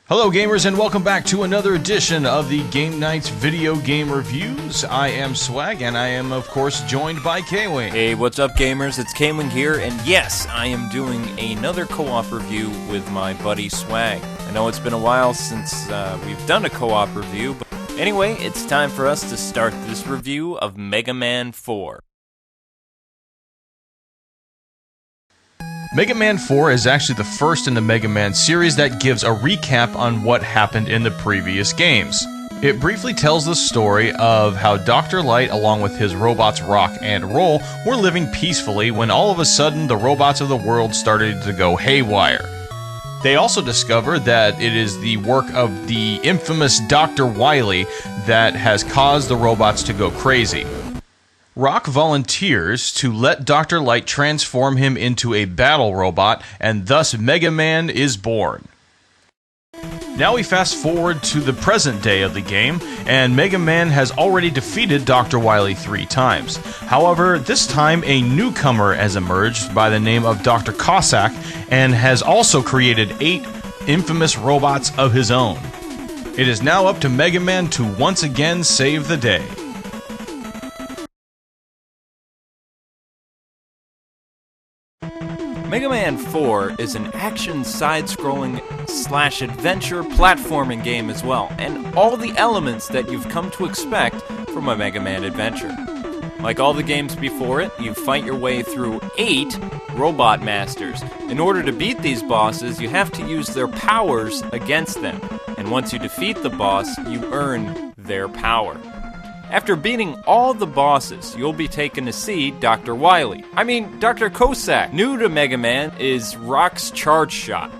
Hello gamers and welcome back to another edition of the Game Nights Video Game Reviews. I am Swag and I am of course joined by Kwing. Hey, what's up gamers? It's Kwing here, and yes, I am doing another co-op review with my buddy Swag. I know it's been a while since we've done a co-op review, but anyway, it's time for us to start this review of Mega Man 4. Mega Man 4 is actually the first in the Mega Man series that gives a recap on what happened in the previous games. It briefly tells the story of how Dr. Light, along with his robots Rock and Roll, were living peacefully when all of a sudden the robots of the world started to go haywire. They also discover that it is the work of the infamous Dr. Wily that has caused the robots to go crazy. Rock volunteers to let Dr. Light transform him into a battle robot, and thus Mega Man is born. Now we fast forward to the present day of the game, and Mega Man has already defeated Dr. Wily 3 times. However, this time a newcomer has emerged by the name of Dr. Cossack, and has also created 8 infamous robots of his own. It is now up to Mega Man to once again save the day. Mega Man 4 is an action side-scrolling / adventure platforming game as well, and all the elements that you've come to expect from a Mega Man adventure. Like all the games before it, you fight your way through 8 Robot Masters. In order to beat these bosses, you have to use their powers against them, and once you defeat the boss, you earn their power. After beating all the bosses, you'll be taken to see Dr. Wily. Dr. Cossack. New to Mega Man is Rock's Charge Shot,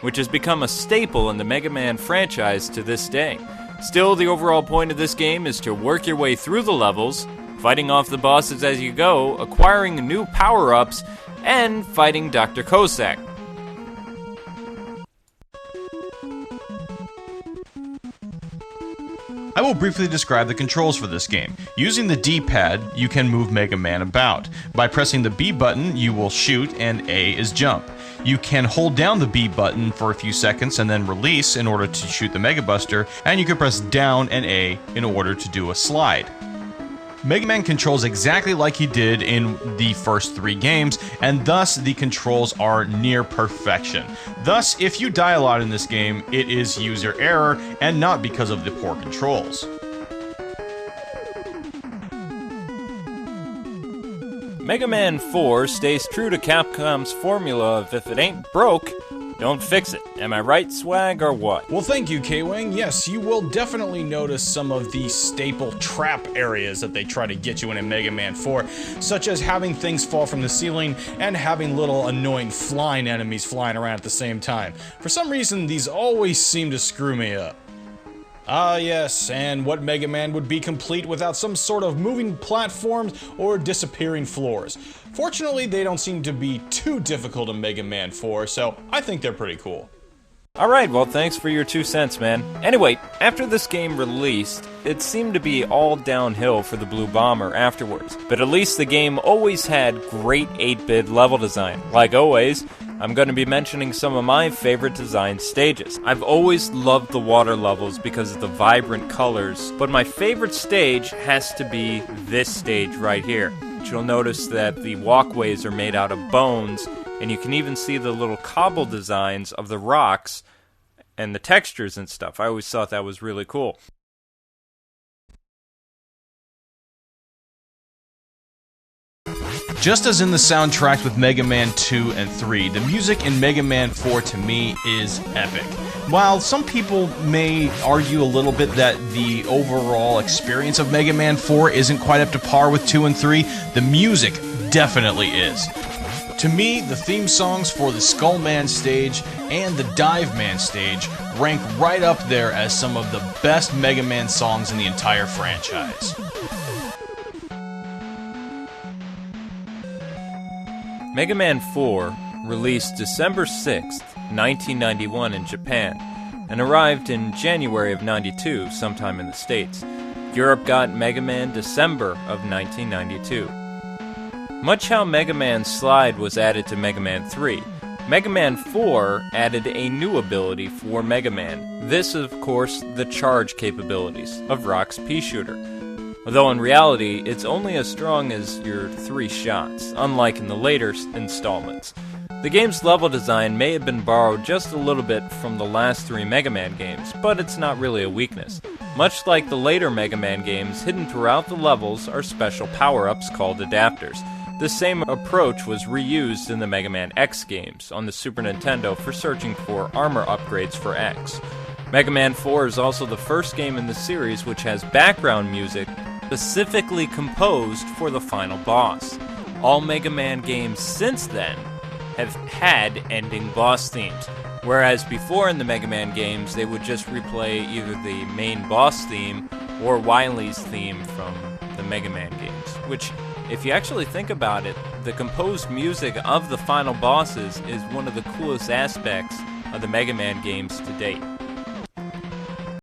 which has become a staple in the Mega Man franchise to this day. Still, the overall point of this game is to work your way through the levels, fighting off the bosses as you go, acquiring new power-ups, and fighting Dr. Cossack. I will briefly describe the controls for this game. Using the D-pad, you can move Mega Man about. By pressing the B button, you will shoot, and A is jump. You can hold down the B button for a few seconds and then release in order to shoot the Mega Buster, and you can press down and A in order to do a slide. Mega Man controls exactly like he did in the first 3 games, and thus the controls are near perfection. Thus, if you die a lot in this game, it is user error and not because of the poor controls. Mega Man 4 stays true to Capcom's formula of if it ain't broke, don't fix it. Am I right, Swag, or what? Well, thank you, Kwing. Yes, you will definitely notice some of the staple trap areas that they try to get you in Mega Man 4, such as having things fall from the ceiling and having little annoying flying enemies flying around at the same time. For some reason, these always seem to screw me up. Ah yes, and what Mega Man would be complete without some sort of moving platforms or disappearing floors? Fortunately, they don't seem to be too difficult in Mega Man 4, so I think they're pretty cool. Alright, well thanks for your 2 cents, man. Anyway, after this game released, it seemed to be all downhill for the Blue Bomber afterwards. But at least the game always had great 8-bit level design. Like always, I'm going to be mentioning some of my favorite design stages. I've always loved the water levels because of the vibrant colors, but my favorite stage has to be this stage right here. You'll notice that the walkways are made out of bones, and you can even see the little cobble designs of the rocks and the textures and stuff. I always thought that was really cool. Just as in the soundtracks with Mega Man 2 and 3, the music in Mega Man 4 to me is epic. While some people may argue a little bit that the overall experience of Mega Man 4 isn't quite up to par with 2 and 3, the music definitely is. To me, the theme songs for the Skull Man stage and the Dive Man stage rank right up there as some of the best Mega Man songs in the entire franchise. Mega Man 4 released December 6th, 1991 in Japan, and arrived in January of '92 sometime in the States. Europe got Mega Man December of 1992. Much how Mega Man Slide was added to Mega Man 3, Mega Man 4 added a new ability for Mega Man. This, of course, the charge capabilities of Rock's pea shooter. Although in reality, it's only as strong as your 3 shots, unlike in the later installments. The game's level design may have been borrowed just a little bit from the last 3 Mega Man games, but it's not really a weakness. Much like the later Mega Man games, hidden throughout the levels are special power-ups called adapters. The same approach was reused in the Mega Man X games on the Super Nintendo for searching for armor upgrades for X. Mega Man 4 is also the first game in the series which has background music specifically composed for the final boss. All Mega Man games since then have had ending boss themes, whereas before in the Mega Man games they would just replay either the main boss theme or Wily's theme from the Mega Man games, which, if you actually think about it, the composed music of the final bosses is one of the coolest aspects of the Mega Man games to date.